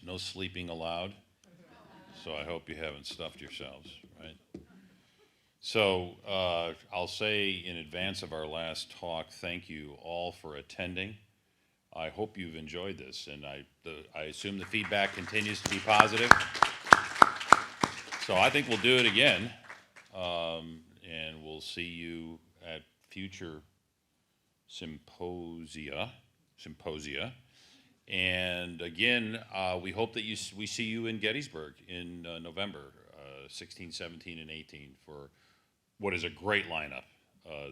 no sleeping allowed. So I hope you haven't stuffed yourselves, right? So I'll say in advance of our last talk, thank you all for attending. I hope you've enjoyed this, and I assume the feedback continues to be positive. So I think we'll do it again, and we'll see you at future symposia. And again, we hope that we see you in Gettysburg in November, 16, 17, and 18 for what is a great lineup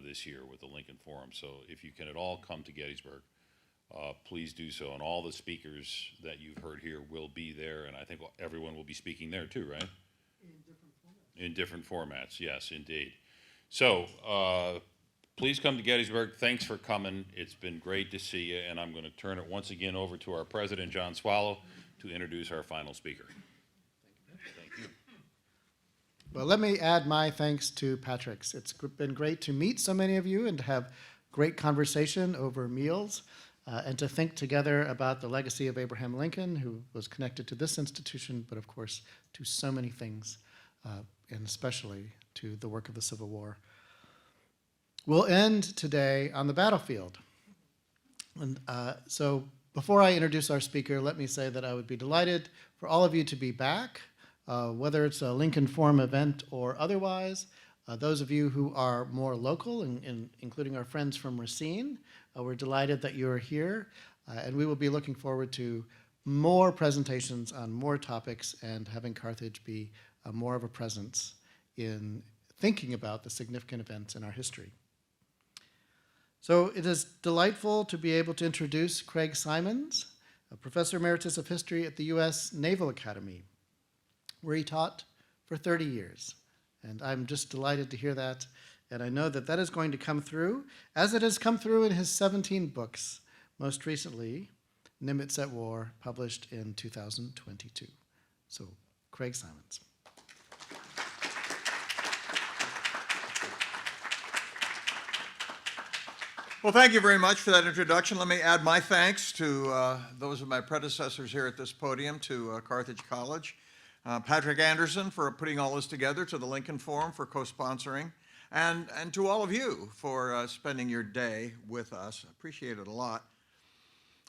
this year with the Lincoln Forum. So if you can at all come to Gettysburg, please do so. And all the speakers that you've heard here will be there, and I think everyone will be speaking there too, right? In different formats, yes, indeed. So please come to Gettysburg. Thanks for coming. It's been great to see you, and I'm going to turn it once again over to our president, John Swallow, to introduce our final speaker. Thank you. Well, let me add my thanks to Patrick's. It's been great to meet so many of you and to have great conversation over meals and to think together about the legacy of Abraham Lincoln, who was connected to this institution, but of course to so many things, and especially to the work of the Civil War. We'll end today on the battlefield. And so before I introduce our speaker, let me say that I would be delighted for all of you to be back, whether it's a Lincoln Forum event or otherwise. Those of you who are more local, including our friends from Racine, we're delighted that you're here. And we will be looking forward to more presentations on more topics and having Carthage be more of a presence in thinking about the significant events in our history. So it is delightful to be able to introduce Craig Symonds, a Professor Emeritus of History at the U.S. Naval Academy, where he taught for 30 years. And I'm just delighted to hear that. And I know that that is going to come through, as it has come through in his 17 books, most recently, Nimitz at War, published in 2022. So, Craig Symonds. Well, thank you very much for that introduction. Let me add my thanks to those of my predecessors here at this podium, to Carthage College, Patrick Anderson for putting all this together, to the Lincoln Forum for co-sponsoring, and to all of you for spending your day with us. I appreciate it a lot.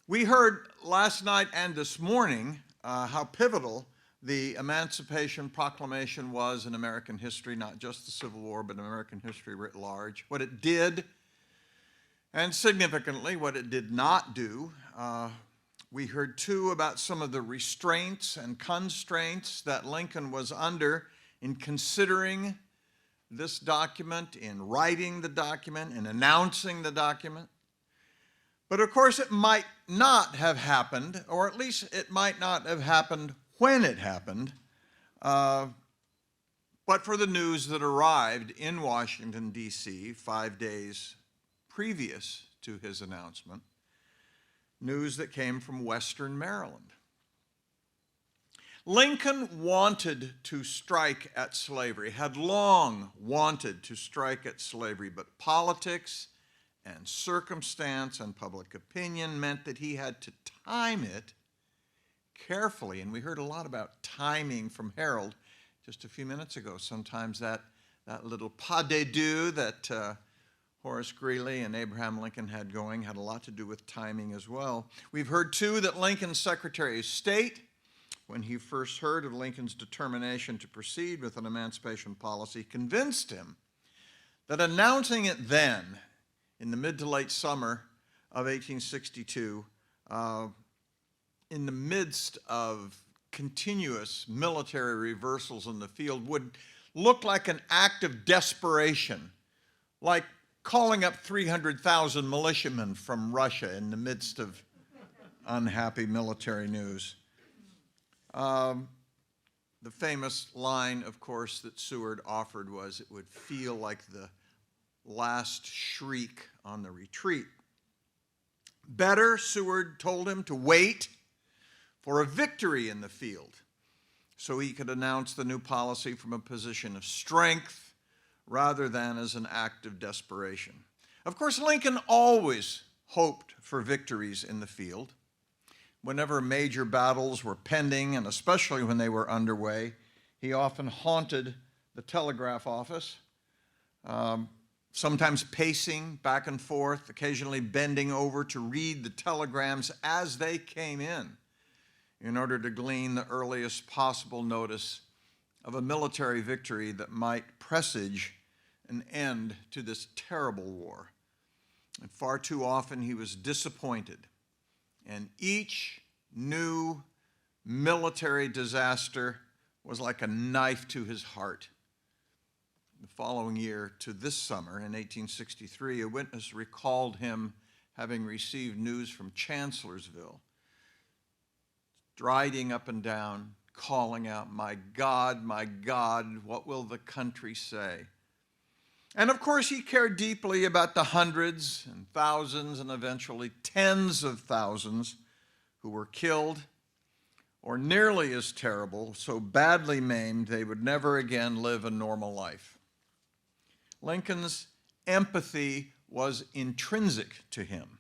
We heard last night and this morning how pivotal the Emancipation Proclamation was in American history, not just the Civil War, but American history writ large, what it did, and significantly, what it did not do. We heard, too, about some of the restraints and constraints that Lincoln was under in considering this document, in writing the document, in announcing the document. But, of course, it might not have happened, or at least it might not have happened when it happened, but for the news that arrived in Washington, D.C. 5 days previous to his announcement, news that came from Western Maryland. Lincoln wanted to strike at slavery, had long wanted to strike at slavery, but politics and circumstance and public opinion meant that he had to time it carefully. And we heard a lot about timing from Harold just a few minutes ago. Sometimes that little pas de deux that Horace Greeley and Abraham Lincoln had going had a lot to do with timing as well. We've heard, too, that Lincoln's Secretary of State, when he first heard of Lincoln's determination to proceed with an emancipation policy, convinced him that announcing it then, in the mid to late summer of 1862, in the midst of continuous military reversals in the field, would look like an act of desperation, like calling up 300,000 militiamen from Russia in the midst of unhappy military news. The famous line, of course, that Seward offered was, it would feel like the last shriek on the retreat. Better, Seward told him, to wait for a victory in the field so he could announce the new policy from a position of strength rather than as an act of desperation. Of course, Lincoln always hoped for victories in the field. whenever major battles were pending, and especially when they were underway, he often haunted the telegraph office, sometimes pacing back and forth, occasionally bending over to read the telegrams as they came in order to glean the earliest possible notice of a military victory that might presage an end to this terrible war. And far too often he was disappointed, and each new military disaster was like a knife to his heart. The following year to this summer, in 1863, a witness recalled him having received news from Chancellorsville, striding up and down, calling out, my God, what will the country say?" And of course, he cared deeply about the hundreds and thousands and eventually tens of thousands who were killed, or nearly as terrible, so badly maimed they would never again live a normal life. Lincoln's empathy was intrinsic to him.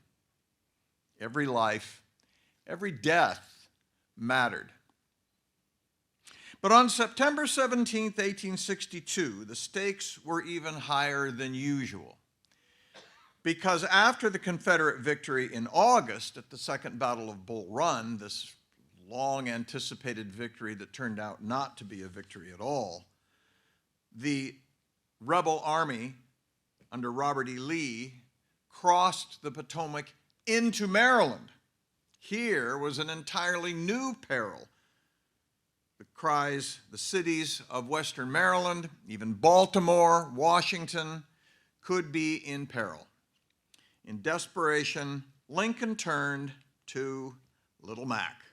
Every life, every death mattered. But on September 17, 1862, the stakes were even higher than usual, because after the Confederate victory in August at the Second Battle of Bull Run, this long-anticipated victory that turned out not to be a victory at all, the rebel army under Robert E. Lee crossed the Potomac into Maryland. Here was an entirely new peril. The cities of Western Maryland, even Baltimore, Washington, could be in peril. In desperation, Lincoln turned to Little Mac,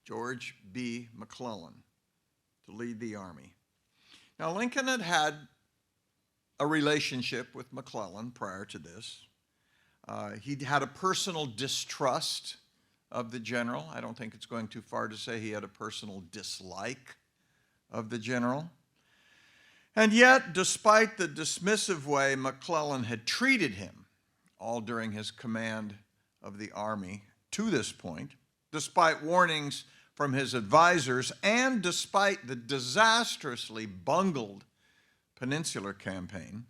George B. McClellan, to lead the army. Now, Lincoln had had a relationship with McClellan prior to this. He'd had a personal distrust of the general. I don't think it's going too far to say he had a personal dislike of the general. And yet, despite the dismissive way McClellan had treated him all during his command of the army to this point, despite warnings from his advisors, and despite the disastrously bungled Peninsular Campaign,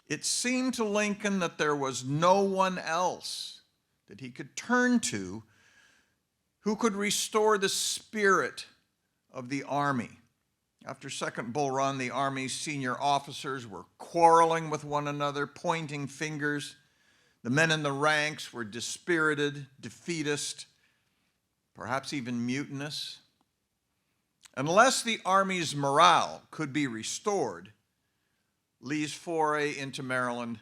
it seemed to Lincoln that there was no one else that he could turn to who could restore the spirit of the army. After Second Bull Run, the Army's senior officers were quarreling with one another, pointing fingers. The men in the ranks were dispirited, defeatist, perhaps even mutinous. Unless the Army's morale could be restored, Lee's foray into Maryland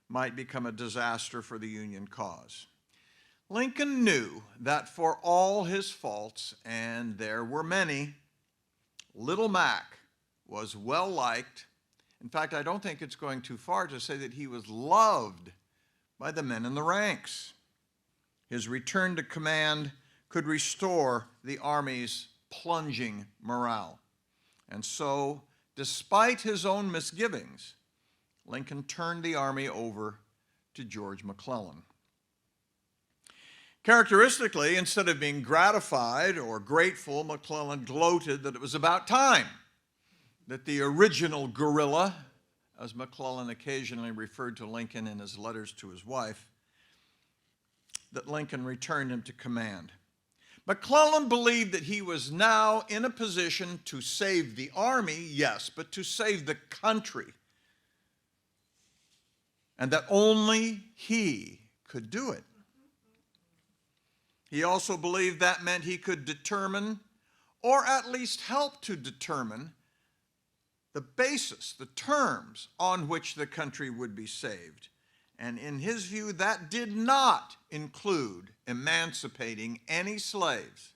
might become a disaster for the Union cause. Lincoln knew that for all his faults, and there were many, Little Mac was well-liked. In fact, I don't think it's going too far to say that he was loved by the men in the ranks. His return to command could restore the Army's plunging morale. And so, despite his own misgivings, Lincoln turned the Army over to George McClellan. Characteristically, instead of being gratified or grateful, McClellan gloated that it was about time that the original guerrilla, as McClellan occasionally referred to Lincoln in his letters to his wife, that Lincoln returned him to command. McClellan believed that he was now in a position to save the army, yes, but to save the country, and that only he could do it. He also believed that meant he could determine, or at least help to determine, the basis, the terms on which the country would be saved. And in his view, that did not include emancipating any slaves.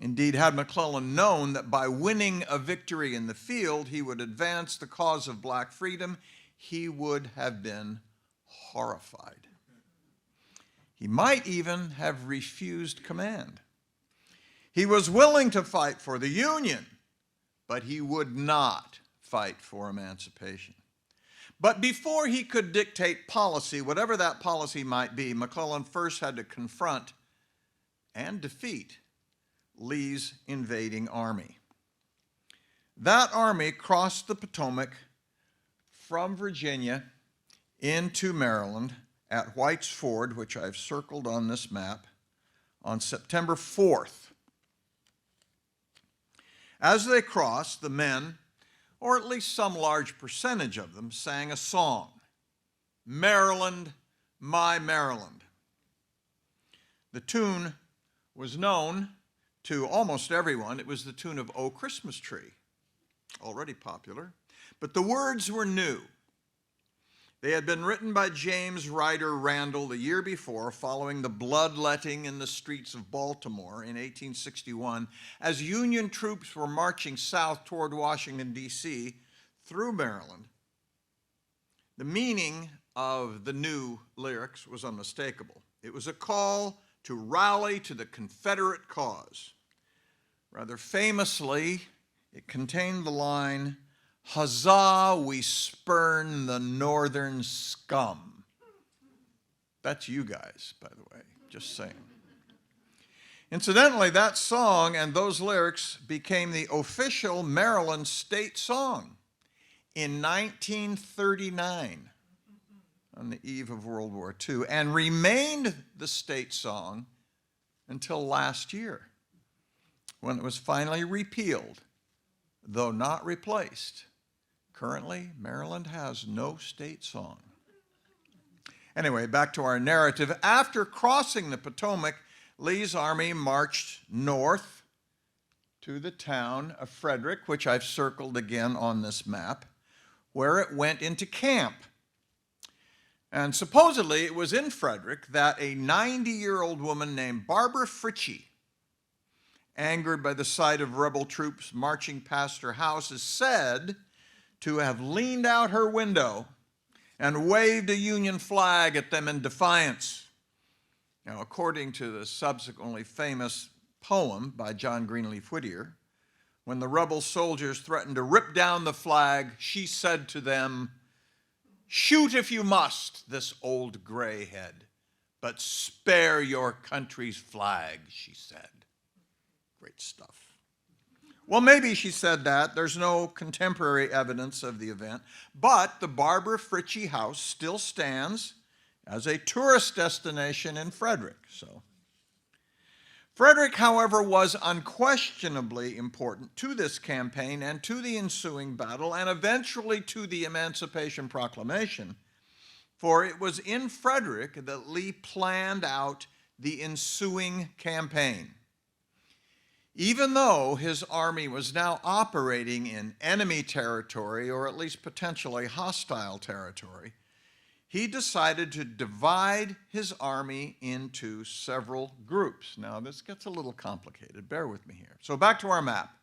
Indeed, had McClellan known that by winning a victory in the field, he would advance the cause of black freedom, he would have been horrified. He might even have refused command. He was willing to fight for the Union, but he would not fight for emancipation. But before he could dictate policy, whatever that policy might be, McClellan first had to confront and defeat Lee's invading army. That army crossed the Potomac from Virginia into Maryland at White's Ford, which I've circled on this map, on September 4th. As they crossed, the men, or at least some large percentage of them, sang a song, "Maryland, My Maryland." The tune was known to almost everyone. It was the tune of "O Christmas Tree," already popular, but the words were new. They had been written by James Ryder Randall the year before, following the bloodletting in the streets of Baltimore in 1861, as Union troops were marching south toward Washington, D.C., through Maryland. The meaning of the new lyrics was unmistakable. It was a call to rally to the Confederate cause. Rather famously, it contained the line, "Huzzah, we spurn the northern scum." That's you guys, by the way, just saying. Incidentally, that song and those lyrics became the official Maryland state song in 1939, on the eve of World War II, and remained the state song until last year, when it was finally repealed, though not replaced. Currently, Maryland has no state song. Anyway, back to our narrative. After crossing the Potomac, Lee's army marched north to the town of Frederick, which I've circled again on this map, where it went into camp. And supposedly it was in Frederick that a 90-year-old woman named Barbara Fritchie, angered by the sight of rebel troops marching past her house, is said to have leaned out her window and waved a Union flag at them in defiance. Now, according to the subsequently famous poem by John Greenleaf Whittier, when the rebel soldiers threatened to rip down the flag, she said to them, "Shoot if you must, this old gray head, but spare your country's flag," she said. Great stuff. Well, maybe she said that. There's no contemporary evidence of the event, but the Barbara Fritchie House still stands as a tourist destination in Frederick. Frederick, however, was unquestionably important to this campaign and to the ensuing battle, and eventually to the Emancipation Proclamation, for it was in Frederick that Lee planned out the ensuing campaign. Even though his army was now operating in enemy territory, or at least potentially hostile territory, he decided to divide his army into several groups. Now, this gets a little complicated. Bear with me here. So back to our map.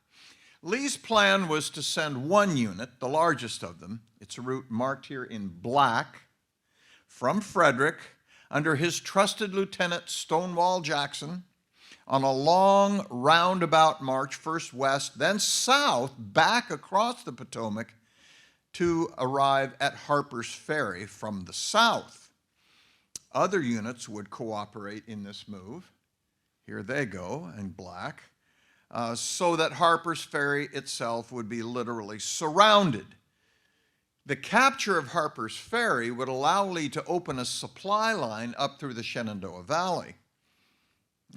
Lee's plan was to send one unit, the largest of them, it's a route marked here in black, from Frederick under his trusted lieutenant Stonewall Jackson, on a long roundabout march, first west, then south, back across the Potomac to arrive at Harper's Ferry from the south. Other units would cooperate in this move. Here they go in black, so that Harper's Ferry itself would be literally surrounded. The capture of Harper's Ferry would allow Lee to open a supply line up through the Shenandoah Valley.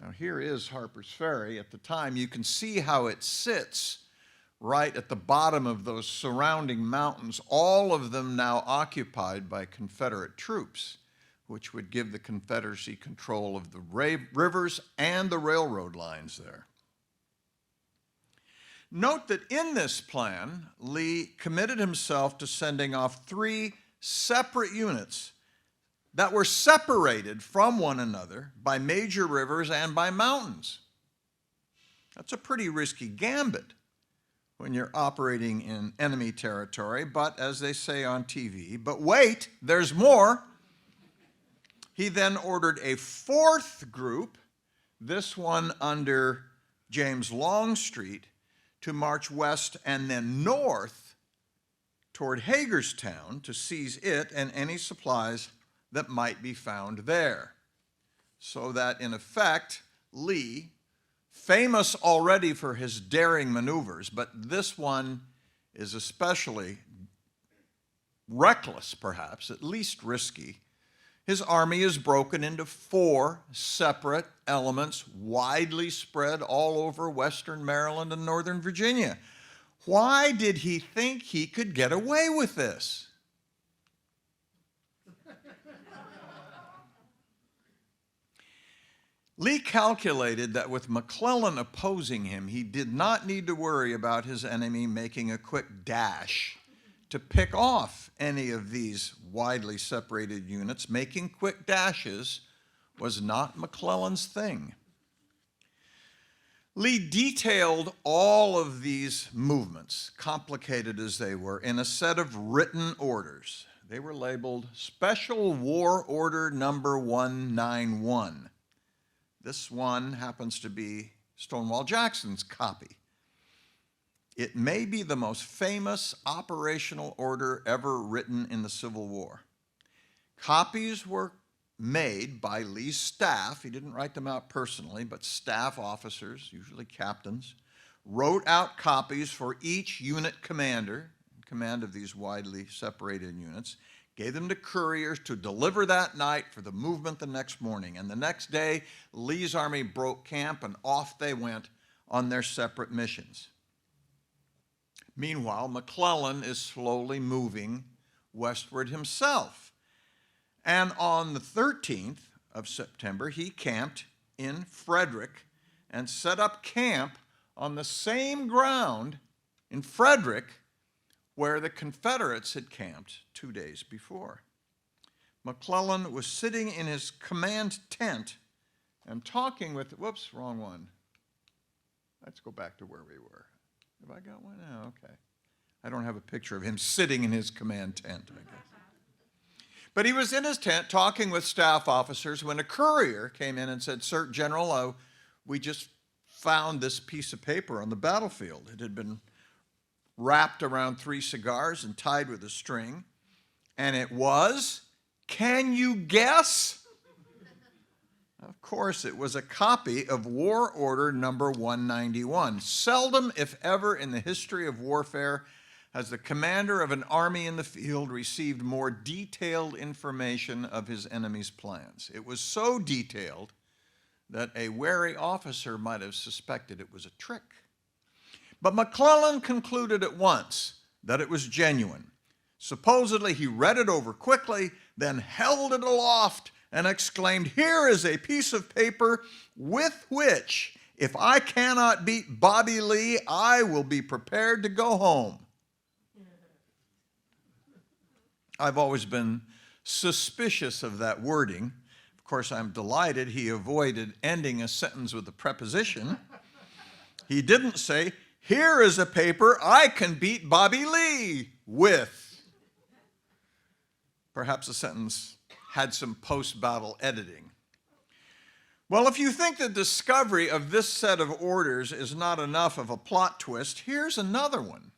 Now, here is Harper's Ferry. At the time, you can see how it sits right at the bottom of those surrounding mountains, all of them now occupied by Confederate troops, which would give the Confederacy control of the rivers and the railroad lines there. Note that in this plan, Lee committed himself to sending off 3 separate units that were separated from one another by major rivers and by mountains. That's a pretty risky gambit when you're operating in enemy territory, but as they say on TV, but wait, there's more. He then ordered a 4th group, this one under James Longstreet, to march west and then north toward Hagerstown to seize it and any supplies that might be found there. So that, in effect, Lee, famous already for his daring maneuvers, but this one is especially reckless, perhaps, at least risky. His army is broken into 4 separate elements, widely spread all over western Maryland and northern Virginia. Why did he think he could get away with this? Lee calculated that with McClellan opposing him, he did not need to worry about his enemy making a quick dash to pick off any of these widely separated units. Making quick dashes was not McClellan's thing. Lee detailed all of these movements, complicated as they were, in a set of written orders. They were labeled Special War Order Number 191. This one happens to be Stonewall Jackson's copy. It may be the most famous operational order ever written in the Civil War. Copies were made by Lee's staff. He didn't write them out personally, but staff officers, usually captains, wrote out copies for each unit commander in command of these widely separated units, gave them to couriers to deliver that night for the movement the next morning. And the next day, Lee's army broke camp and off they went on their separate missions. Meanwhile, McClellan is slowly moving westward himself. And on the 13th of September, he camped in Frederick and set up camp on the same ground in Frederick where the Confederates had camped 2 days before. McClellan was sitting in his command tent and talking with, whoops, wrong one. Let's go back to where we were. Have I got one? Oh, okay. I don't have a picture of him sitting in his command tent, I guess. But he was in his tent talking with staff officers when a courier came in and said, "Sir, General, we just found this piece of paper on the battlefield. It had been wrapped around 3 cigars and tied with a string. And it was, can you guess?" Of course, it was a copy of War Order Number 191. Seldom, if ever, in the history of warfare has the commander of an army in the field received more detailed information of his enemy's plans. It was so detailed that a wary officer might have suspected it was a trick. But McClellan concluded at once that it was genuine. Supposedly, he read it over quickly, then held it aloft and exclaimed, "Here is a piece of paper with which, if I cannot beat Bobby Lee, I will be prepared to go home." I've always been suspicious of that wording. Of course, I'm delighted he avoided ending a sentence with a preposition. He didn't say, "Here is a paper I can beat Bobby Lee with." Perhaps the sentence had some post-battle editing. Well, if you think the discovery of this set of orders is not enough of a plot twist, here's another one.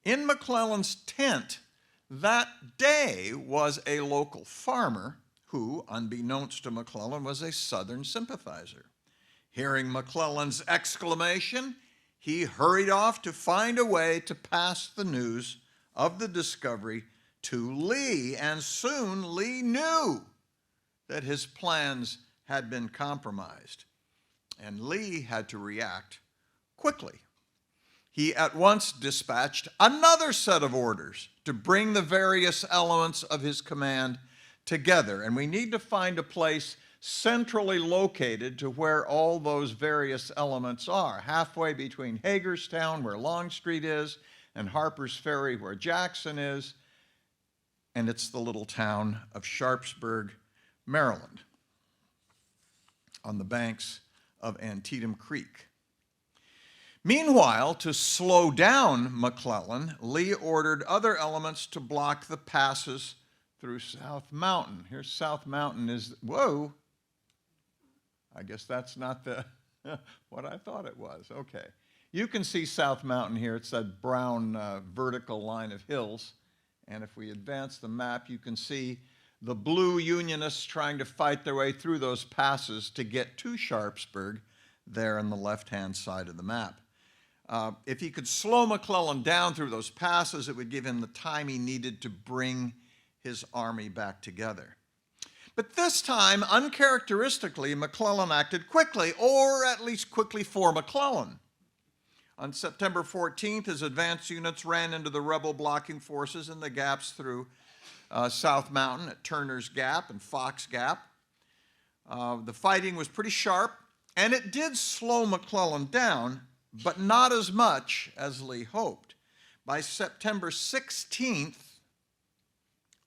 In McClellan's tent that day was a local farmer who, unbeknownst to McClellan, was a Southern sympathizer. Hearing McClellan's exclamation, he hurried off to find a way to pass the news of the discovery to Lee, and soon Lee knew that his plans had been compromised, and Lee had to react quickly. He at once dispatched another set of orders to bring the various elements of his command together, and we need to find a place centrally located to where all those various elements are, halfway between Hagerstown, where Longstreet is, and Harper's Ferry, where Jackson is, and it's the little town of Sharpsburg, Maryland, on the banks of Antietam Creek. Meanwhile, to slow down McClellan, Lee ordered other elements to block the passes through South Mountain. Here's South Mountain is, whoa, I guess that's not the what I thought it was. Okay. You can see South Mountain here. It's that brown vertical line of hills. And if we advance the map, you can see the blue Unionists trying to fight their way through those passes to get to Sharpsburg there on the left-hand side of the map. If he could slow McClellan down through those passes, it would give him the time he needed to bring his army back together. But this time, uncharacteristically, McClellan acted quickly, or at least quickly for McClellan. On September 14th, his advance units ran into the rebel blocking forces in the gaps through South Mountain at Turner's Gap and Fox Gap. The fighting was pretty sharp, and it did slow McClellan down, but not as much as Lee hoped. By September 16th,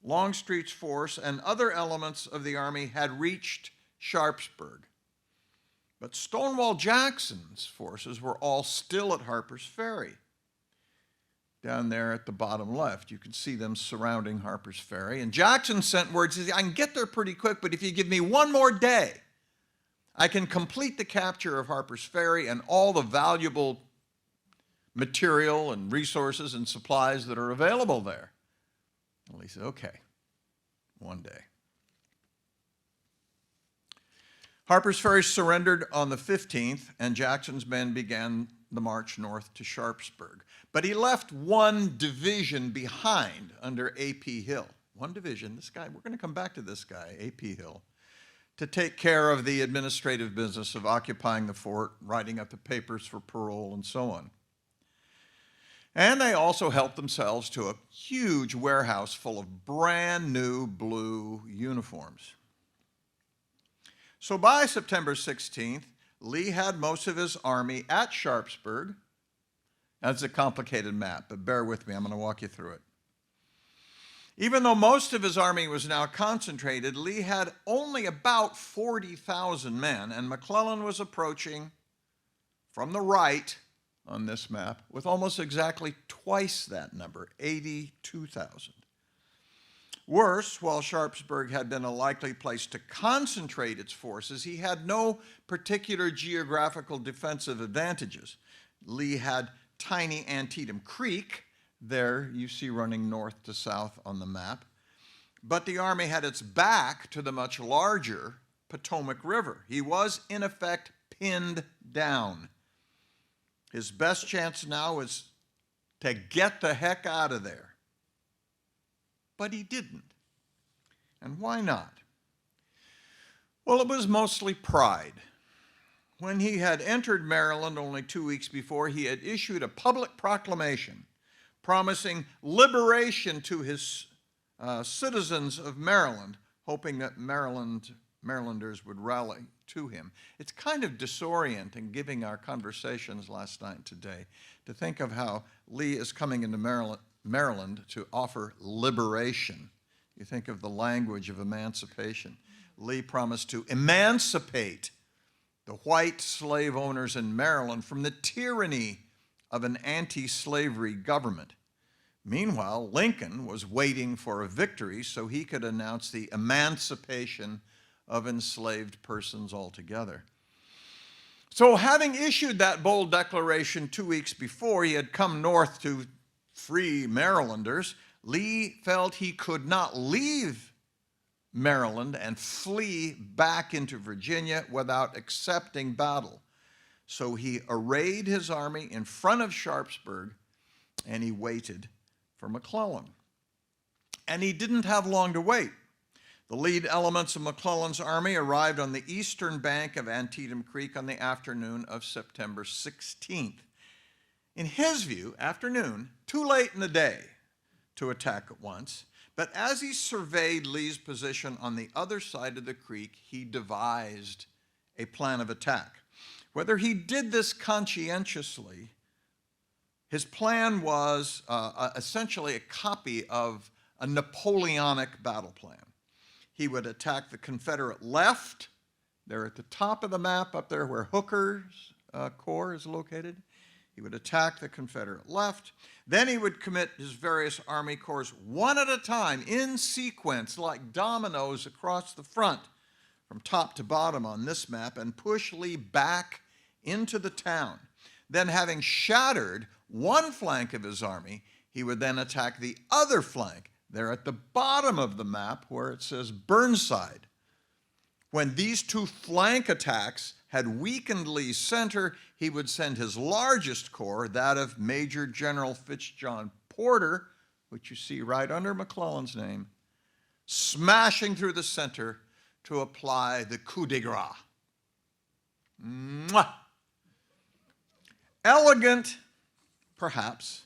Longstreet's force and other elements of the army had reached Sharpsburg. But Stonewall Jackson's forces were all still at Harper's Ferry. Down there at the bottom left, you can see them surrounding Harper's Ferry. And Jackson sent word, he said, I can get there pretty quick, but if you give me one more day, I can complete the capture of Harper's Ferry and all the valuable material and resources and supplies that are available there. And Lee said, okay, one day. Harper's Ferry surrendered on the 15th, and Jackson's men began the march north to Sharpsburg. But he left one division behind under A.P. Hill. One division, this guy, we're going to come back to this guy, A.P. Hill, to take care of the administrative business of occupying the fort, writing up the papers for parole, and so on. And they also helped themselves to a huge warehouse full of brand new blue uniforms. So by September 16th, Lee had most of his army at Sharpsburg. That's a complicated map, but bear with me, I'm going to walk you through it. Even though most of his army was now concentrated, Lee had only about 40,000 men, and McClellan was approaching from the right on this map with almost exactly twice that number, 82,000. Worse, while Sharpsburg had been a likely place to concentrate its forces, he had no particular geographical defensive advantages. Lee had tiny Antietam Creek, there you see running north to south on the map, but the army had its back to the much larger Potomac River. He was, in effect, pinned down. His best chance now was to get the heck out of there. But he didn't. And why not? Well, it was mostly pride. When he had entered Maryland only 2 weeks before, he had issued a public proclamation promising liberation to his citizens of Maryland, hoping that Marylanders would rally to him. It's kind of disorienting, given our conversations last night and today, to think of how Lee is coming into Maryland to offer liberation. You think of the language of emancipation. Lee promised to emancipate the white slave owners in Maryland from the tyranny of an anti-slavery government. Meanwhile, Lincoln was waiting for a victory so he could announce the emancipation of enslaved persons altogether. So having issued that bold declaration 2 weeks before he had come north to free Marylanders, Lee felt he could not leave Maryland and flee back into Virginia without accepting battle. So he arrayed his army in front of Sharpsburg and he waited for McClellan. And he didn't have long to wait. The lead elements of McClellan's army arrived on the eastern bank of Antietam Creek on the afternoon of September 16th. In his view, afternoon, too late in the day to attack at once, but as he surveyed Lee's position on the other side of the creek, he devised a plan of attack. Whether he did this conscientiously, his plan was essentially a copy of a Napoleonic battle plan. He would attack the Confederate left, there at the top of the map up there where Hooker's corps is located. He would attack the Confederate left. Then he would commit his various army corps one at a time in sequence like dominoes across the front from top to bottom on this map and push Lee back into the town. Then, having shattered one flank of his army, he would then attack the other flank, there at the bottom of the map where it says Burnside. When these two flank attacks had weakened Lee's center, he would send his largest corps, that of Major General Fitzjohn Porter, which you see right under McClellan's name, smashing through the center to apply the coup de grace. Mwah! Elegant, perhaps,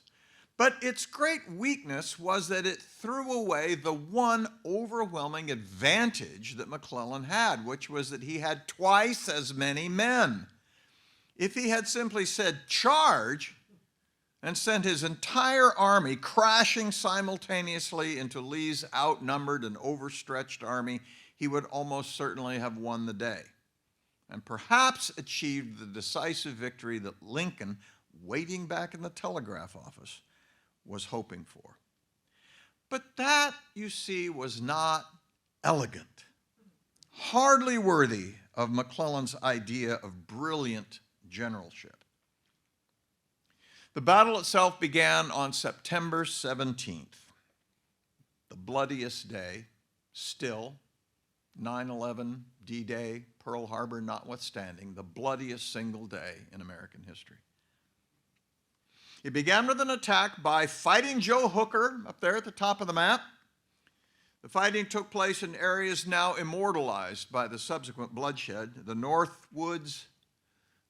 but its great weakness was that it threw away the one overwhelming advantage that McClellan had, which was that he had twice as many men. If he had simply said charge and sent his entire army crashing simultaneously into Lee's outnumbered and overstretched army, he would almost certainly have won the day, and perhaps achieved the decisive victory that Lincoln, waiting back in the telegraph office, was hoping for. But that, you see, was not elegant, hardly worthy of McClellan's idea of brilliant generalship. The battle itself began on September 17th, the bloodiest day, still, 9/11, D-Day, Pearl Harbor notwithstanding, the bloodiest single day in American history. It began with an attack by Fighting Joe Hooker up there at the top of the map. The fighting took place in areas now immortalized by the subsequent bloodshed, the North Woods,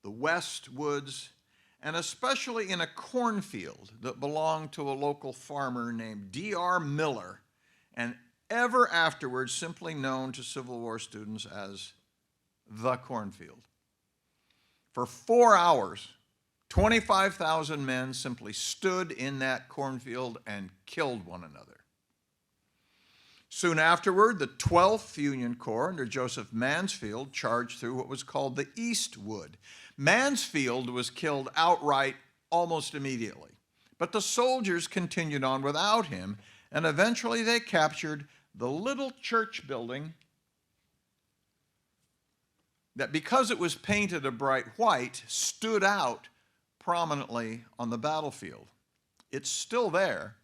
the West Woods, and especially in a cornfield that belonged to a local farmer named D.R. Miller, and ever afterwards simply known to Civil War students as the cornfield. For 4 hours, 25,000 men simply stood in that cornfield and killed one another. Soon afterward, the 12th Union Corps under Joseph Mansfield charged through what was called the East Wood. Mansfield was killed outright almost immediately, but the soldiers continued on without him, and eventually they captured the little church building that, because it was painted a bright white, stood out prominently on the battlefield. It's still there.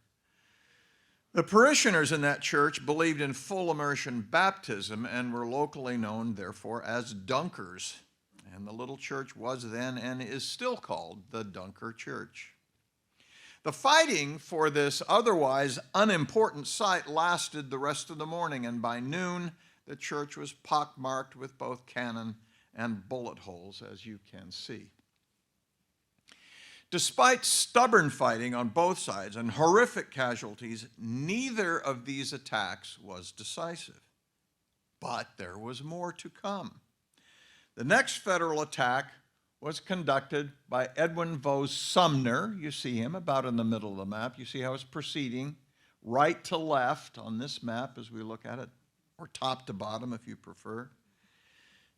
The parishioners in that church believed in full immersion baptism and were locally known, therefore, as Dunkers. And the little church was then and is still called the Dunker Church. The fighting for this otherwise unimportant site lasted the rest of the morning, and by noon, the church was pockmarked with both cannon and bullet holes, as you can see. Despite stubborn fighting on both sides and horrific casualties, neither of these attacks was decisive. But there was more to come. The next Federal attack was conducted by Edwin Vaux Sumner. You see him about in the middle of the map. You see how it's proceeding right to left on this map as we look at it, or top to bottom if you prefer.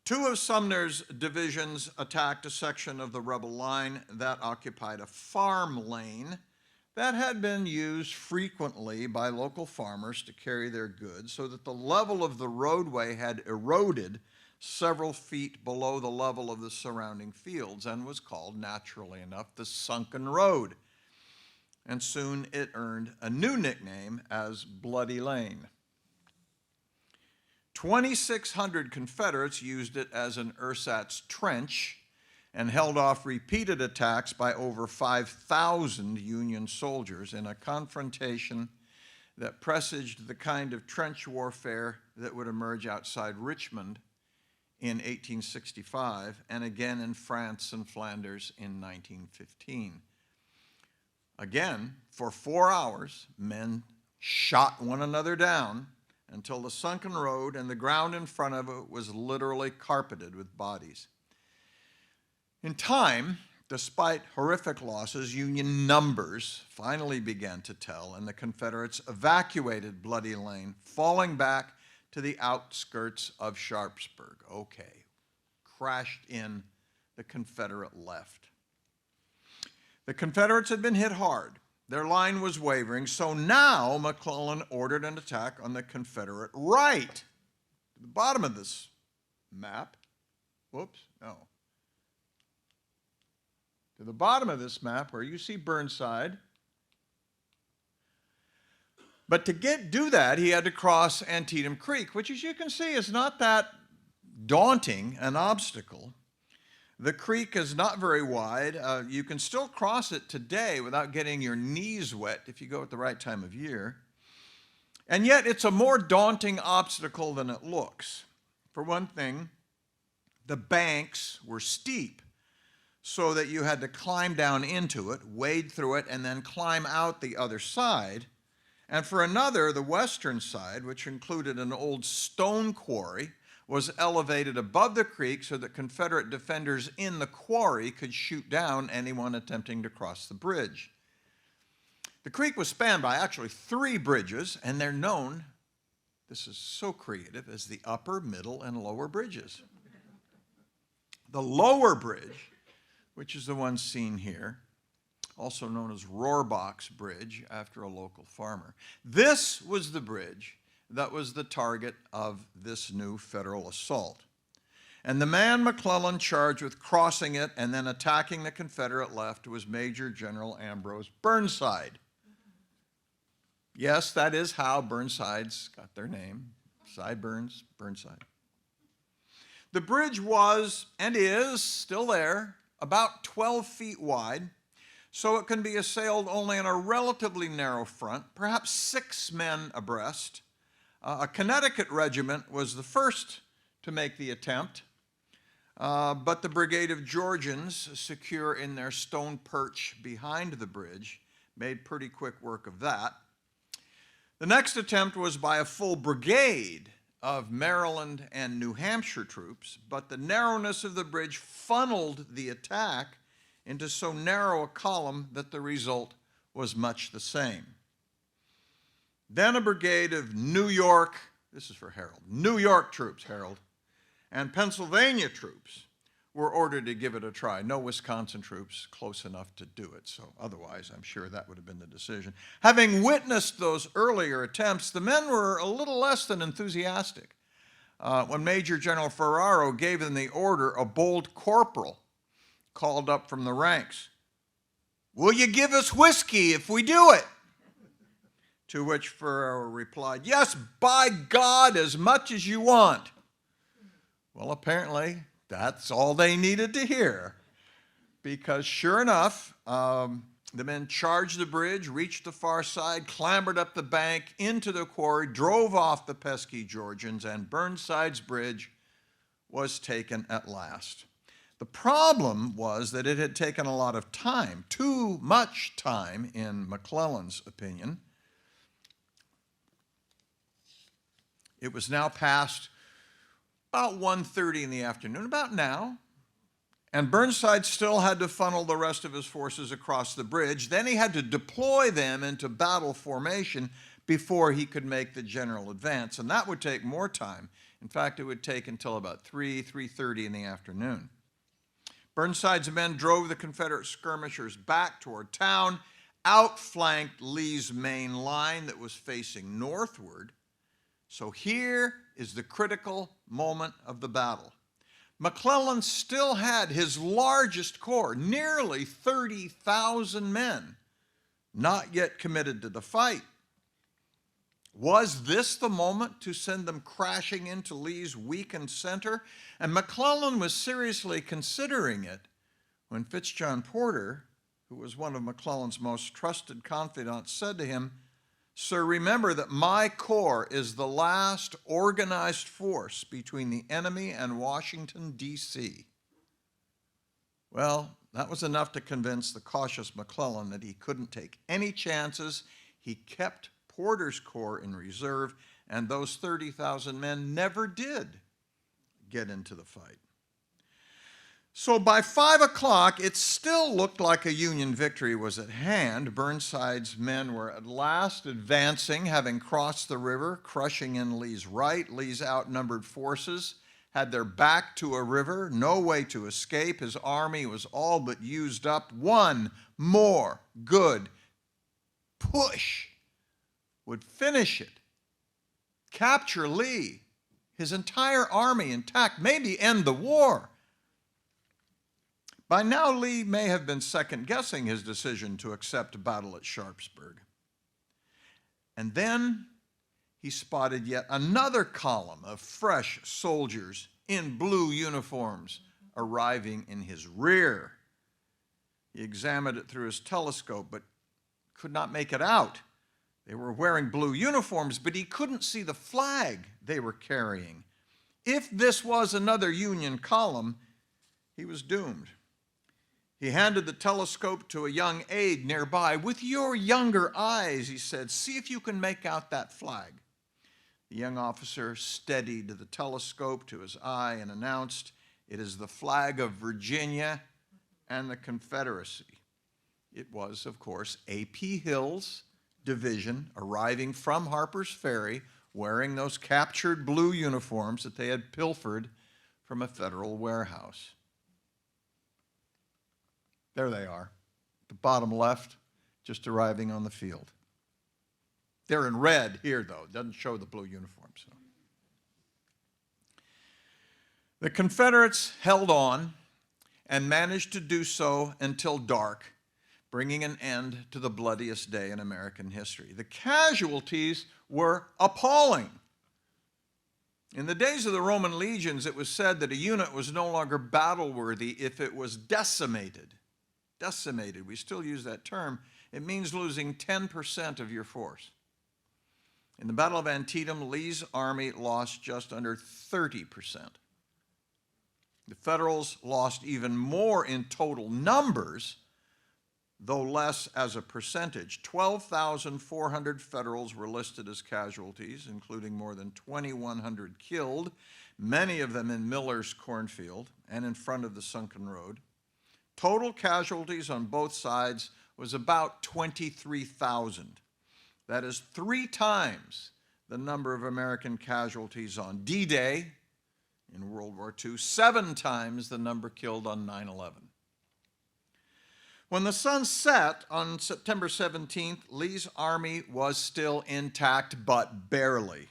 Two of Sumner's divisions attacked a section of the rebel line that occupied a farm lane that had been used frequently by local farmers to carry their goods, so that the level of the roadway had eroded several feet below the level of the surrounding fields and was called, naturally enough, the Sunken Road. And soon it earned a new nickname as Bloody Lane. 2,600 Confederates used it as an ersatz trench and held off repeated attacks by over 5,000 Union soldiers in a confrontation that presaged the kind of trench warfare that would emerge outside Richmond in 1865 and again in France and Flanders in 1915. Again, for 4 hours, men shot one another down until the sunken road and the ground in front of it was literally carpeted with bodies. In time, despite horrific losses, Union numbers finally began to tell, and the Confederates evacuated Bloody Lane, falling back to the outskirts of Sharpsburg. Okay, crashed in the Confederate left. The Confederates had been hit hard. Their line was wavering, so now McClellan ordered an attack on the Confederate right. To the bottom of this map, whoops, no. to the bottom of this map where you see Burnside. But to do that, he had to cross Antietam Creek, which, as you can see, is not that daunting an obstacle. The creek is not very wide. You can still cross it today without getting your knees wet if you go at the right time of year. And yet it's a more daunting obstacle than it looks. For one thing, the banks were steep, so that you had to climb down into it, wade through it, and then climb out the other side. And for another, the western side, which included an old stone quarry, was elevated above the creek so that Confederate defenders in the quarry could shoot down anyone attempting to cross the bridge. The creek was spanned by actually 3 bridges, and they're known, this is so creative, as the upper, middle, and lower bridges. The lower bridge, which is the one seen here, also known as Rohrbach's Bridge, after a local farmer. This was the bridge that was the target of this new federal assault. And the man McClellan charged with crossing it and then attacking the Confederate left was Major General Ambrose Burnside. Yes, that is how Burnsides got their name, Sideburns, Burnside. The bridge was, and is, still there, about 12 feet wide, so it can be assailed only on a relatively narrow front, perhaps 6 men abreast. A Connecticut regiment was the first to make the attempt, but the brigade of Georgians, secure in their stone perch behind the bridge, made pretty quick work of that. The next attempt was by a full brigade of Maryland and New Hampshire troops, but the narrowness of the bridge funneled the attack into so narrow a column that the result was much the same. Then a brigade of New York, this is for Harold, New York troops, Harold, and Pennsylvania troops were ordered to give it a try. No Wisconsin troops close enough to do it, so otherwise I'm sure that would have been the decision. Having witnessed those earlier attempts, the men were a little less than enthusiastic. When Major General Ferraro gave them the order, a bold corporal called up from the ranks, "Will you give us whiskey if we do it?" To which Ferraro replied, "Yes, by God, as much as you want." Well, apparently, that's all they needed to hear, because sure enough, the men charged the bridge, reached the far side, clambered up the bank into the quarry, drove off the pesky Georgians, and Burnside's bridge was taken at last. The problem was that it had taken a lot of time, too much time, in McClellan's opinion. It was now past about 1:30 in the afternoon, about now, and Burnside still had to funnel the rest of his forces across the bridge. Then he had to deploy them into battle formation before he could make the general advance, and that would take more time. In fact, it would take until about 3:30 in the afternoon. Burnside's men drove the Confederate skirmishers back toward town, outflanked Lee's main line that was facing northward. So here is the critical moment of the battle. McClellan still had his largest corps, nearly 30,000 men, not yet committed to the fight. Was this the moment to send them crashing into Lee's weakened center? And McClellan was seriously considering it when Fitzjohn Porter, who was one of McClellan's most trusted confidants, said to him, "Sir, remember that my corps is the last organized force between the enemy and Washington, D.C." Well, that was enough to convince the cautious McClellan that he couldn't take any chances. He kept Porter's corps in reserve, and those 30,000 men never did get into the fight. So by 5 o'clock, it still looked like a Union victory was at hand. Burnside's men were at last advancing, having crossed the river, crushing in Lee's right. Lee's outnumbered forces had their back to a river, no way to escape. His army was all but used up. One more good push would finish it, capture Lee, his entire army intact, maybe end the war. By now, Lee may have been second-guessing his decision to accept battle at Sharpsburg. And then he spotted yet another column of fresh soldiers in blue uniforms arriving in his rear. He examined it through his telescope, but could not make it out. They were wearing blue uniforms, but he couldn't see the flag they were carrying. If this was another Union column, he was doomed. He handed the telescope to a young aide nearby. "With your younger eyes," he said, "see if you can make out that flag." The young officer steadied the telescope to his eye and announced, "It is the flag of Virginia and the Confederacy." It was, of course, A.P. Hill's division arriving from Harper's Ferry wearing those captured blue uniforms that they had pilfered from a federal warehouse. There they are, the bottom left, just arriving on the field. They're in red here, though. It doesn't show the blue uniforms. The Confederates held on and managed to do so until dark, bringing an end to the bloodiest day in American history. The casualties were appalling. In the days of the Roman legions, it was said that a unit was no longer battle-worthy if it was decimated. Decimated, we still use that term. It means losing 10% of your force. In the Battle of Antietam, Lee's army lost just under 30%. The Federals lost even more in total numbers, though less as a percentage. 12,400 Federals were listed as casualties, including more than 2,100 killed, many of them in Miller's cornfield and in front of the sunken road. Total casualties on both sides was about 23,000. That is 3 times the number of American casualties on D-Day in World War II, 7 times the number killed on 9/11. When the sun set on September 17th, Lee's army was still intact, but barely.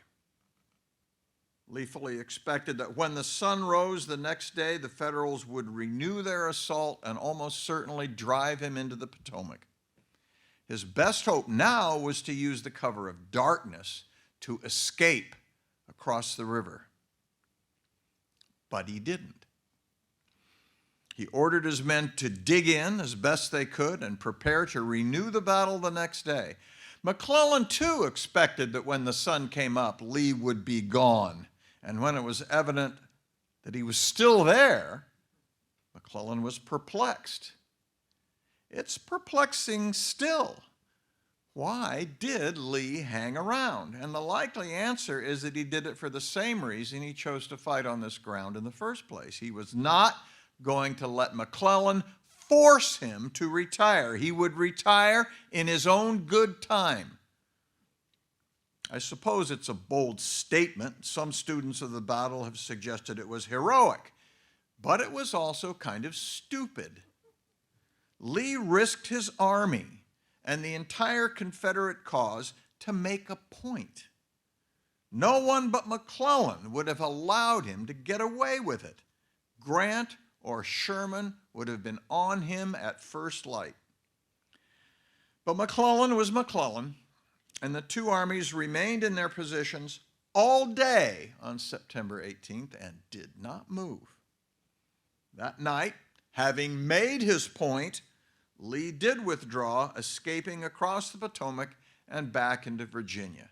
Lee fully expected that when the sun rose the next day, the Federals would renew their assault and almost certainly drive him into the Potomac. His best hope now was to use the cover of darkness to escape across the river. But he didn't. He ordered his men to dig in as best they could and prepare to renew the battle the next day. McClellan, too, expected that when the sun came up, Lee would be gone. And when it was evident that he was still there, McClellan was perplexed. It's perplexing still. Why did Lee hang around? And the likely answer is that he did it for the same reason he chose to fight on this ground in the first place. He was not going to let McClellan force him to retire. He would retire in his own good time. I suppose it's a bold statement. Some students of the battle have suggested it was heroic, but it was also kind of stupid. Lee risked his army and the entire Confederate cause to make a point. No one but McClellan would have allowed him to get away with it. Grant or Sherman would have been on him at first light. But McClellan was McClellan, and the two armies remained in their positions all day on September 18th and did not move. That night, having made his point, Lee did withdraw, escaping across the Potomac and back into Virginia.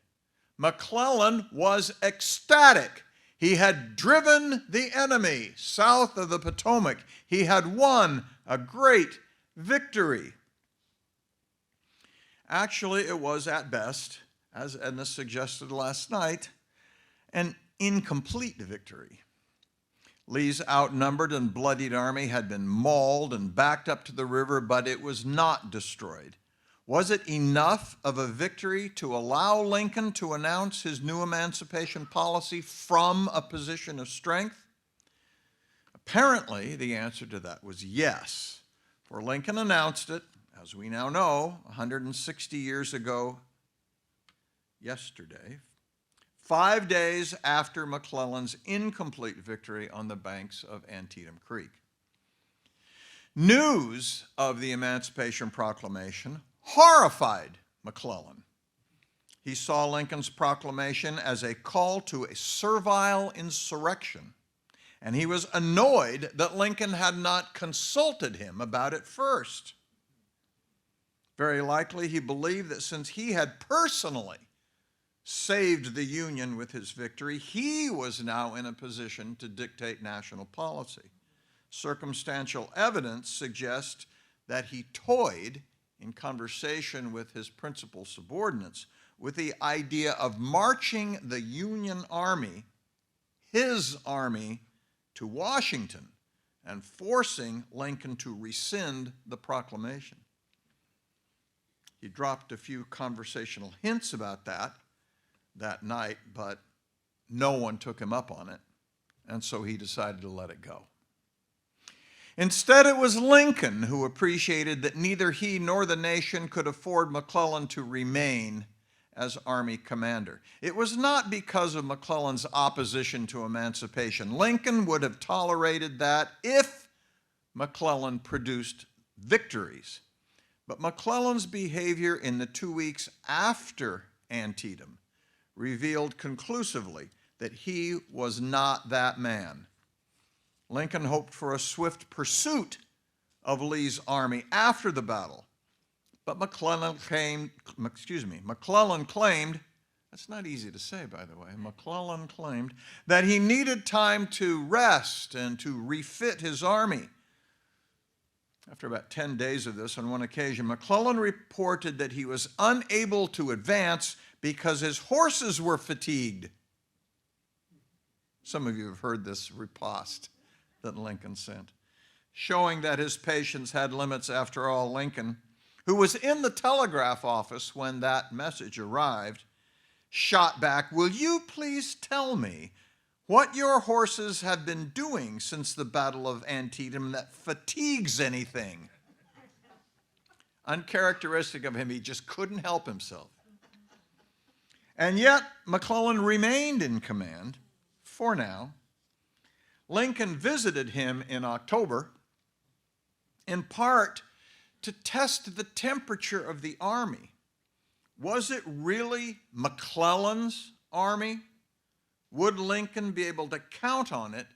McClellan was ecstatic. He had driven the enemy south of the Potomac. He had won a great victory. Actually, it was at best, as Edna suggested last night, an incomplete victory. Lee's outnumbered and bloodied army had been mauled and backed up to the river, but it was not destroyed. Was it enough of a victory to allow Lincoln to announce his new emancipation policy from a position of strength? Apparently, the answer to that was yes, for Lincoln announced it, as we now know, 160 years ago yesterday, 5 days after McClellan's incomplete victory on the banks of Antietam Creek. News of the Emancipation Proclamation horrified McClellan. He saw Lincoln's proclamation as a call to a servile insurrection, and he was annoyed that Lincoln had not consulted him about it first. Very likely he believed that since he had personally saved the Union with his victory, he was now in a position to dictate national policy. Circumstantial evidence suggests that he toyed in conversation with his principal subordinates with the idea of marching the Union Army, his army, to Washington and forcing Lincoln to rescind the proclamation. He dropped a few conversational hints about that night, but no one took him up on it, and so he decided to let it go. Instead, it was Lincoln who appreciated that neither he nor the nation could afford McClellan to remain as Army commander. It was not because of McClellan's opposition to emancipation. Lincoln would have tolerated that if McClellan produced victories. But McClellan's behavior in the 2 weeks after Antietam revealed conclusively that he was not that man. Lincoln hoped for a swift pursuit of Lee's army after the battle, but McClellan claimed, that's not easy to say, by the way, McClellan claimed that he needed time to rest and to refit his army. After about 10 days of this, on one occasion, McClellan reported that he was unable to advance because his horses were fatigued. Some of you have heard this riposte that Lincoln sent, showing that his patience had limits. After all, Lincoln, who was in the telegraph office when that message arrived, shot back, "Will you please tell me what your horses have been doing since the Battle of Antietam that fatigues anything?" Uncharacteristic of him, he just couldn't help himself. And yet, McClellan remained in command for now. Lincoln visited him in October, in part to test the temperature of the army. Was it really McClellan's army? Would Lincoln be able to count on it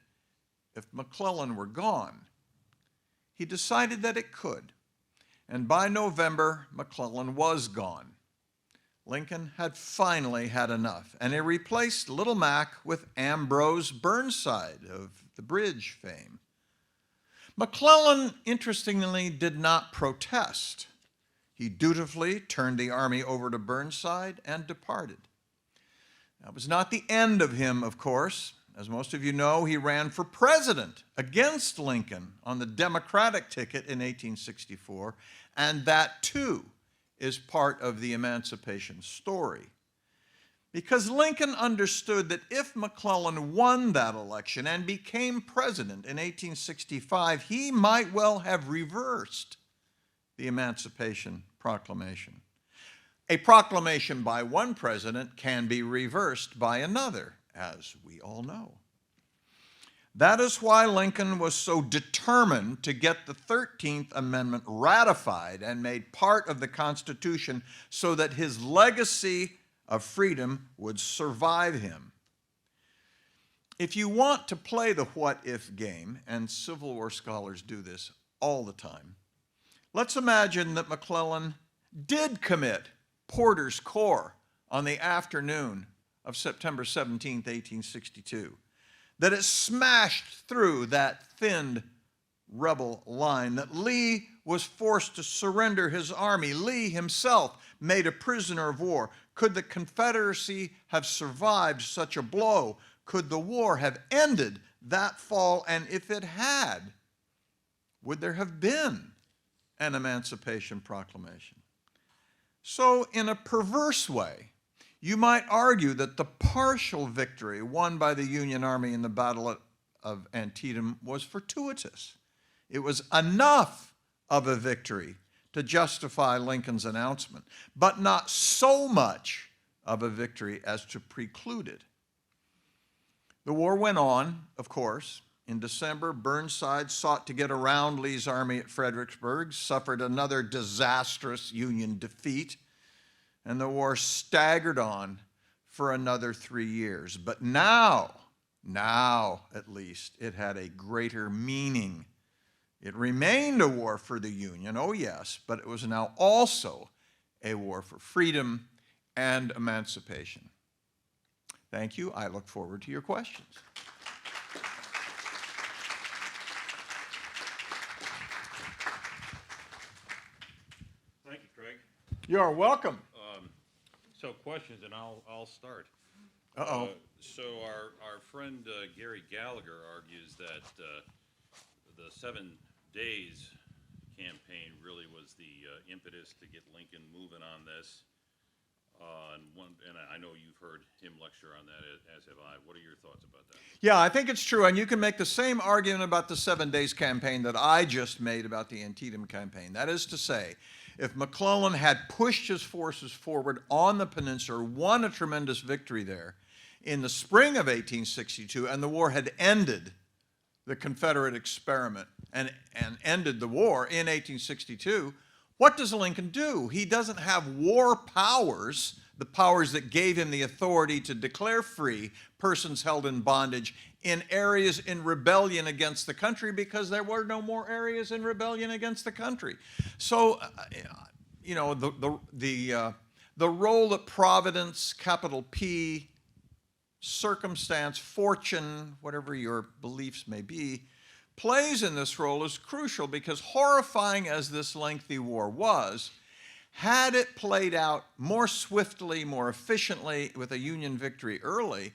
if McClellan were gone? He decided that it could, and by November, McClellan was gone. Lincoln had finally had enough, and he replaced Little Mac with Ambrose Burnside of the bridge fame. McClellan, interestingly, did not protest. He dutifully turned the army over to Burnside and departed. That was not the end of him, of course. As most of you know, he ran for president against Lincoln on the Democratic ticket in 1864, and that, too, is part of the emancipation story. Because Lincoln understood that if McClellan won that election and became president in 1865, he might well have reversed the Emancipation Proclamation. A proclamation by one president can be reversed by another, as we all know. That is why Lincoln was so determined to get the 13th Amendment ratified and made part of the Constitution so that his legacy of freedom would survive him. If you want to play the what-if game, and Civil War scholars do this all the time, let's imagine that McClellan did commit Porter's Corps on the afternoon of September 17, 1862, that it smashed through that thinned rebel line, that Lee was forced to surrender his army. Lee himself made a prisoner of war. Could the Confederacy have survived such a blow? Could the war have ended that fall? And if it had, would there have been an Emancipation Proclamation? So, in a perverse way, you might argue that the partial victory won by the Union Army in the Battle of Antietam was fortuitous. It was enough of a victory to justify Lincoln's announcement, but not so much of a victory as to preclude it. The war went on, of course, In December, Burnside sought to get around Lee's army at Fredericksburg, suffered another disastrous Union defeat, and the war staggered on for another 3 years. But now at least, it had a greater meaning. It remained a war for the Union, oh yes, but it was now also a war for freedom and emancipation. Thank you. I look forward to your questions. Thank you, Craig. You're welcome. So questions, and I'll start. Uh-oh. So our friend Gary Gallagher argues that the 7 Days campaign really was the impetus to get Lincoln moving on this. And I know you've heard him lecture on that, as have I. What are your thoughts about that? Yeah, I think it's true, and you can make the same argument about the 7 Days campaign that I just made about the Antietam campaign. That is to say, if McClellan had pushed his forces forward on the peninsula, won a tremendous victory there in the spring of 1862, and the war had ended the Confederate experiment and ended the war in 1862, what does Lincoln do? He doesn't have war powers, the powers that gave him the authority to declare free persons held in bondage in areas in rebellion against the country, because there were no more areas in rebellion against the country. So, you know, the role that Providence, capital P, circumstance, fortune, whatever your beliefs may be, plays in this role is crucial, because horrifying as this lengthy war was, had it played out more swiftly, more efficiently with a Union victory early,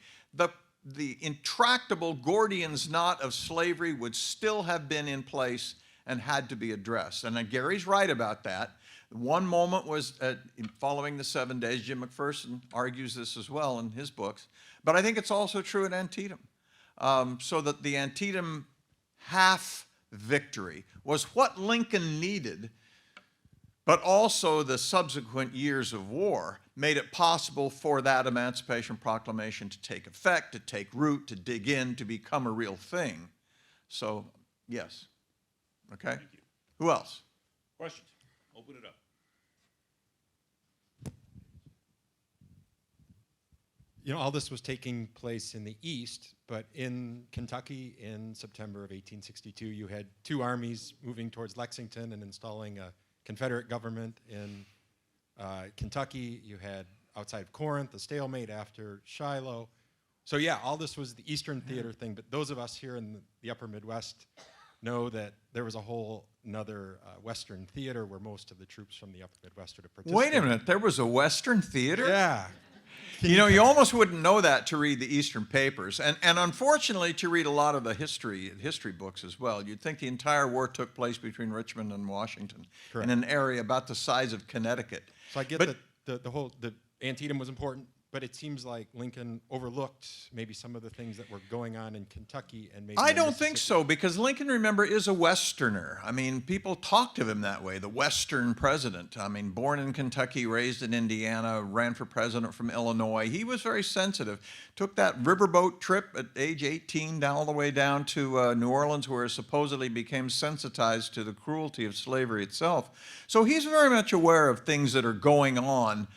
the intractable Gordian's knot of slavery would still have been in place and had to be addressed. And Gary's right about that. One moment was following the 7 Days. Jim McPherson argues this as well in his books. But I think it's also true at Antietam. So that the Antietam half victory was what Lincoln needed, but also the subsequent years of war made it possible for that Emancipation Proclamation to take effect, to take root, to dig in, to become a real thing. So, yes. Okay? Thank you. Who else? Questions? Open it up. You know, all this was taking place in the East, but in Kentucky in September of 1862, you had 2 armies moving towards Lexington and installing a Confederate government in Kentucky. You had outside of Corinth, a stalemate after Shiloh. So yeah, all this was the Eastern theater thing, but those of us here in the upper Midwest know that there was a whole another Western theater where most of the troops from the upper Midwest are to participate. Wait a minute, there was a Western theater? Yeah. You know, you almost wouldn't know that to read the Eastern papers, and unfortunately to read a lot of the history books as well. You'd think the entire war took place between Richmond and Washington, Correct. in an area about the size of Connecticut. So I get that the Antietam was important, but it seems like Lincoln overlooked maybe some of the things that were going on in Kentucky and maybe I in don't think Mississippi. so, because Lincoln, remember, is a Westerner. I mean, people talked of him that way, the Western president. I mean, born in Kentucky, raised in Indiana, ran for president from Illinois. He was very sensitive. Took that riverboat trip at age 18 all the way down to New Orleans, where he supposedly became sensitized to the cruelty of slavery itself. So he's very much aware of things that are going on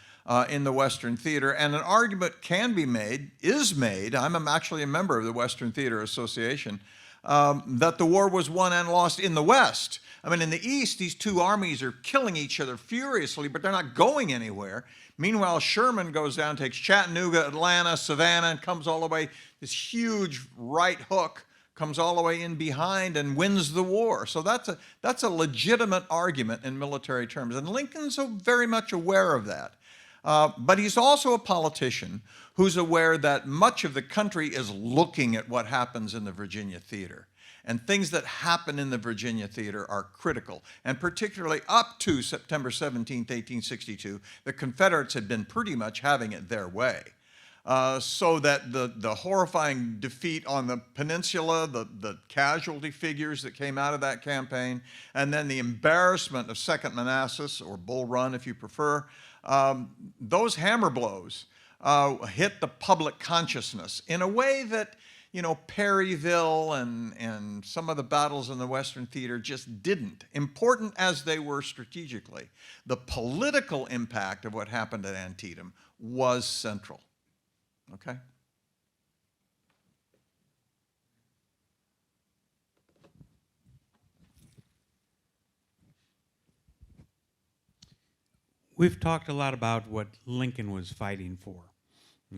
in the Western theater, and an argument can be made, is made, I'm actually a member of the Western Theater Association, that the war was won and lost in the West. I mean, in the East, these 2 armies are killing each other furiously, but they're not going anywhere. Meanwhile, Sherman goes down, takes Chattanooga, Atlanta, Savannah, and comes all the way, this huge right hook, comes all the way in behind and wins the war. So that's a legitimate argument in military terms, and Lincoln's so very much aware of that. But he's also a politician who's aware that much of the country is looking at what happens in the Virginia theater. And things that happen in the Virginia theater are critical. And particularly up to September 17th, 1862, the Confederates had been pretty much having it their way. So that the horrifying defeat on the peninsula, the casualty figures that came out of that campaign, and then the embarrassment of Second Manassas, or Bull Run if you prefer, those hammer blows hit the public consciousness in a way that Perryville and some of the battles in the Western Theater just didn't. Important as they were strategically, the political impact of what happened at Antietam was central. Okay? We've talked a lot about what Lincoln was fighting for,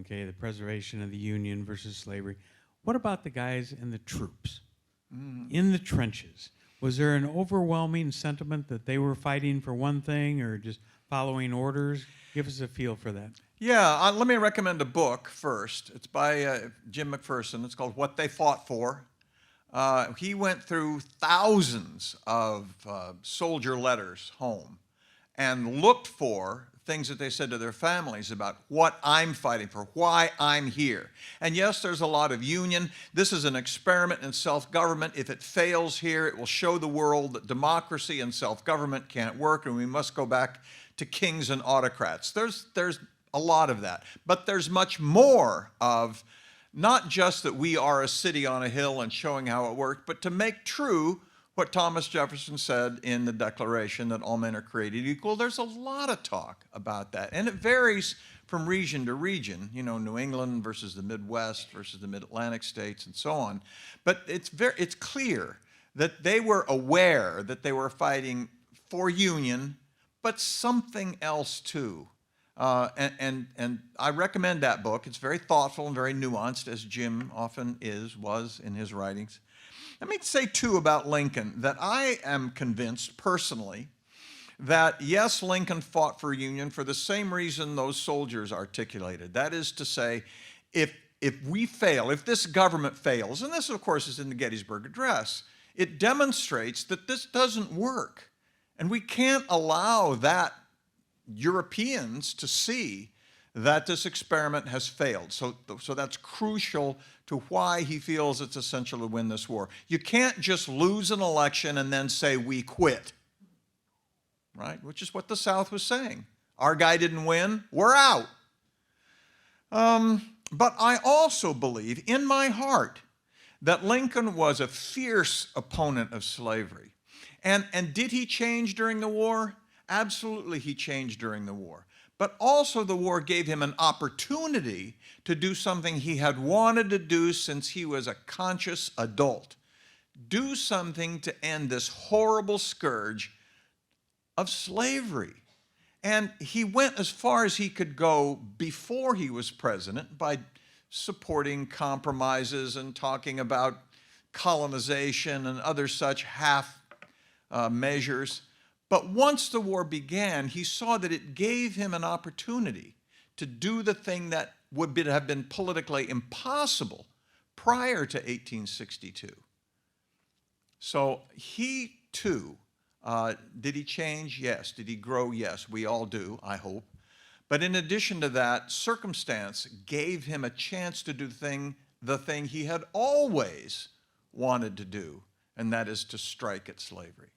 okay, the preservation of the Union versus slavery. What about the guys in the troops, in the trenches? Was there an overwhelming sentiment that they were fighting for one thing or just following orders? Give us a feel for that. Yeah, let me recommend a book first. It's by Jim McPherson. It's called What They Fought For. He went through thousands of soldier letters home and looked for things that they said to their families about what I'm fighting for, why I'm here. And yes, there's a lot of union. This is an experiment in self-government. If it fails here, it will show the world that democracy and self-government can't work, and we must go back to kings and autocrats. There's a lot of that. But there's much more of not just that we are a city on a hill and showing how it worked, but to make true what Thomas Jefferson said in the Declaration, that all men are created equal. There's a lot of talk about that. And it varies from region to region, New England versus the Midwest versus the Mid-Atlantic states and so on. But it's clear that they were aware that they were fighting for union, but something else too. And I recommend that book. It's very thoughtful and very nuanced, as Jim often was in his writings. Let me say, too, about Lincoln, that I am convinced personally that, yes, Lincoln fought for union for the same reason those soldiers articulated. That is to say, if we fail, if this government fails, and this, of course, is in the Gettysburg Address, it demonstrates that this doesn't work. And we can't allow that Europeans to see that this experiment has failed. So that's crucial to why he feels it's essential to win this war. You can't just lose an election and then say, we quit, right? Which is what the South was saying. Our guy didn't win, we're out. But I also believe in my heart that Lincoln was a fierce opponent of slavery. And did he change during the war? Absolutely, he changed during the war. But also the war gave him an opportunity to do something he had wanted to do since he was a conscious adult. Do something to end this horrible scourge of slavery. And he went as far as he could go before he was president by supporting compromises and talking about colonization and other such half measures. But once the war began, he saw that it gave him an opportunity to do the thing that would have been politically impossible prior to 1862. So he, too, did he change? Yes. Did he grow? Yes. We all do, I hope. But in addition to that, circumstance gave him a chance to do the thing he had always wanted to do, and that is to strike at slavery.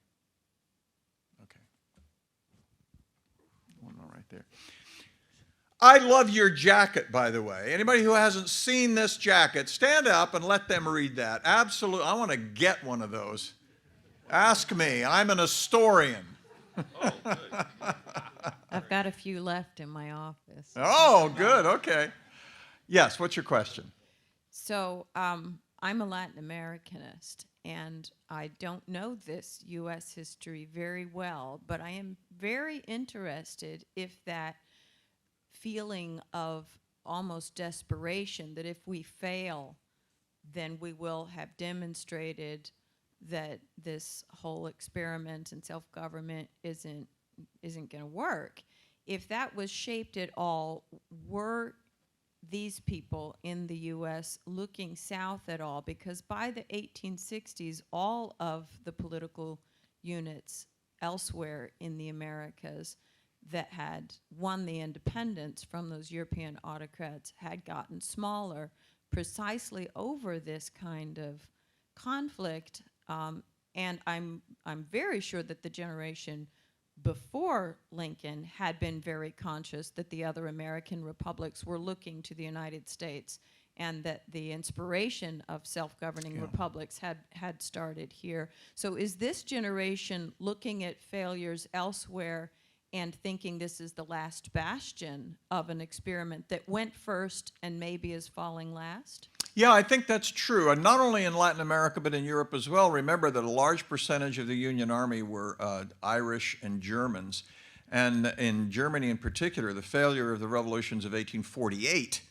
One more right there. I love your jacket, by the way. Anybody who hasn't seen this jacket, stand up and let them read that. Absolutely. I want to get one of those. Ask me. I'm an historian. I've got a few left in my office. Oh, good. Okay. Yes, what's your question? So I'm a Latin Americanist, and I don't know this U.S. history very well, but I am very interested if that feeling of almost desperation that if we fail, then we will have demonstrated that this whole experiment in self-government isn't going to work. If that was shaped at all, were these people in the U.S. looking south at all? Because by the 1860s, all of the political units elsewhere in the Americas that had won the independence from those European autocrats had gotten smaller precisely over this kind of conflict. And I'm very sure that the generation before Lincoln had been very conscious that the other American republics were looking to the United States and that the inspiration of self-governing republics had started here. So is this generation looking at failures elsewhere and thinking this is the last bastion of an experiment that went first and maybe is falling last? Yeah, I think that's true. And not only in Latin America, but in Europe as well. Remember that a large percentage of the Union Army were Irish and Germans. And in Germany in particular, the failure of the revolutions of 1848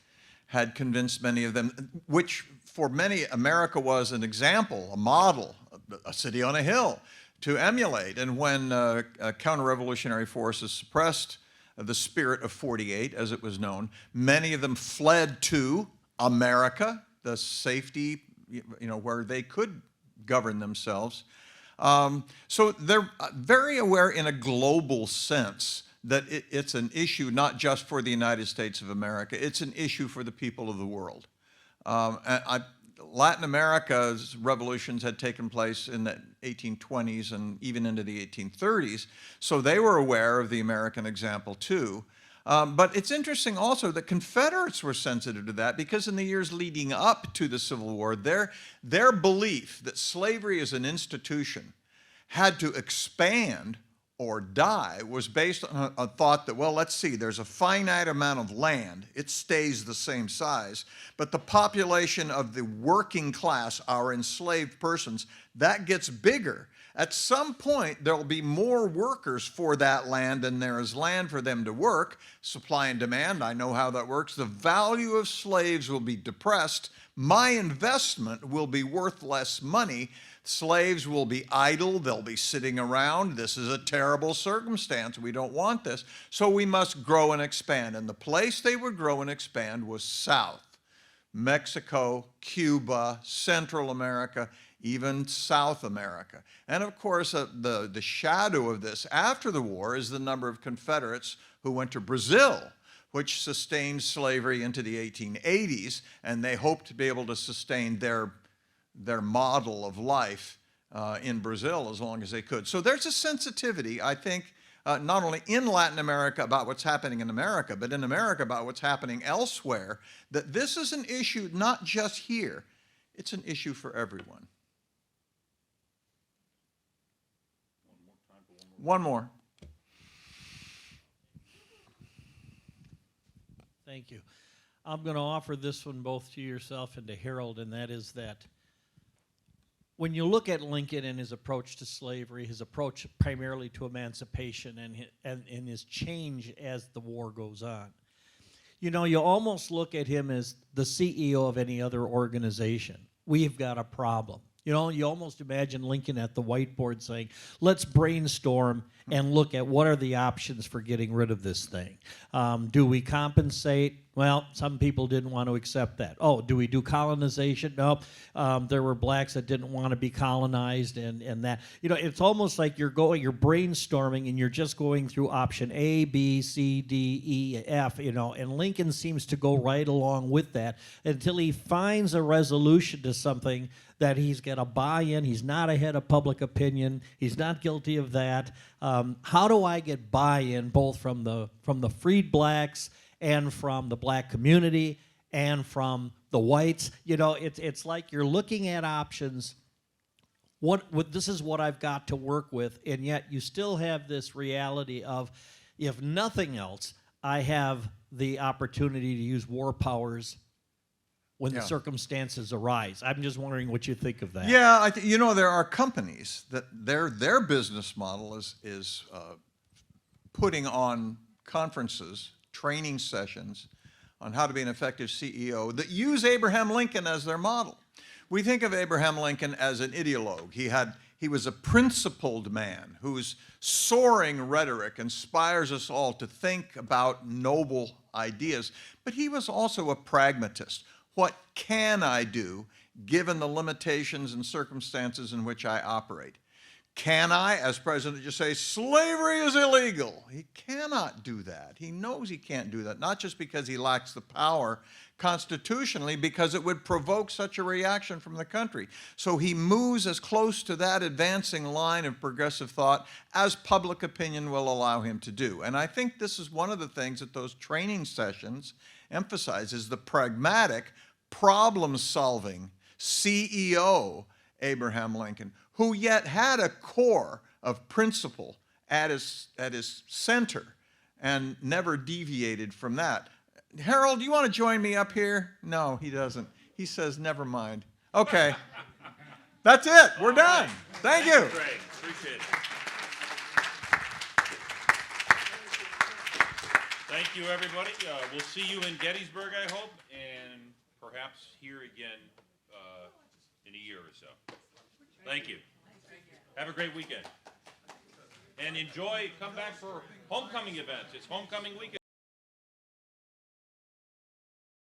had convinced many of them, which for many, America was an example, a model, a city on a hill to emulate. And when counter-revolutionary forces suppressed the spirit of 48, as it was known, many of them fled to America, the safety, where they could govern themselves. So they're very aware in a global sense that it's an issue not just for the United States of America, it's an issue for the people of the world. Latin America's revolutions had taken place in the 1820s and even into the 1830s, so they were aware of the American example too. But it's interesting also that Confederates were sensitive to that because in the years leading up to the Civil War, their belief that slavery as an institution had to expand or die was based on a thought that, well, let's see, there's a finite amount of land, it stays the same size, but the population of the working class, our enslaved persons, that gets bigger. At some point, there'll be more workers for that land than there is land for them to work. Supply and demand, I know how that works. The value of slaves will be depressed. My investment will be worth less money. Slaves will be idle. They'll be sitting around. This is a terrible circumstance. We don't want this. So we must grow and expand. And the place they would grow and expand was south. Mexico, Cuba, Central America, even South America. And of course, the shadow of this after the war is the number of Confederates who went to Brazil, which sustained slavery into the 1880s, and they hoped to be able to sustain their model of life in Brazil as long as they could. So there's a sensitivity, I think, not only in Latin America about what's happening in America, but in America about what's happening elsewhere, that this is an issue not just here, it's an issue for everyone. One more. Thank you. I'm going to offer this one both to yourself and to Harold, and that is that when you look at Lincoln and his approach to slavery, his approach primarily to emancipation and his change as the war goes on, you almost look at him as the CEO of any other organization. We've got a problem. You almost imagine Lincoln at the whiteboard saying, let's brainstorm and look at what are the options for getting rid of this thing. Do we compensate? Well, some people didn't want to accept that. Oh, do we do colonization? No. There were blacks that didn't want to be colonized and that. It's almost like you're brainstorming and you're just going through option A, B, C, D, E, F, and Lincoln seems to go right along with that until he finds a resolution to something that he's got a buy-in. He's not ahead of public opinion. He's not guilty of that. How do I get buy-in both from the freed blacks and from the black community and from the whites? It's like you're looking at options. What this is what I've got to work with, and yet you still have this reality of, if nothing else, I have the opportunity to use war powers when the circumstances arise. I'm just wondering what you think of that. Yeah, there are companies that their business model is putting on conferences, training sessions on how to be an effective CEO that use Abraham Lincoln as their model. We think of Abraham Lincoln as an ideologue. He was a principled man whose soaring rhetoric inspires us all to think about noble ideas, but he was also a pragmatist. What can I do given the limitations and circumstances in which I operate? Can I, as president, just say, slavery is illegal? He cannot do that. He knows he can't do that, not just because he lacks the power constitutionally, because it would provoke such a reaction from the country. So he moves as close to that advancing line of progressive thought as public opinion will allow him to do. And I think this is one of the things that those training sessions emphasize, is the pragmatic problem-solving CEO, Abraham Lincoln, who yet had a core of principle at his center and never deviated from that. Harold, do you want to join me up here? No, he doesn't. He says, never mind. Okay. That's it. We're done. Thank you. Greg, appreciate it. Thank you, everybody. We'll see you in Gettysburg, I hope, and perhaps here again in a year or so. Thank you. Have a great weekend. And enjoy, come back for homecoming events. It's homecoming weekend.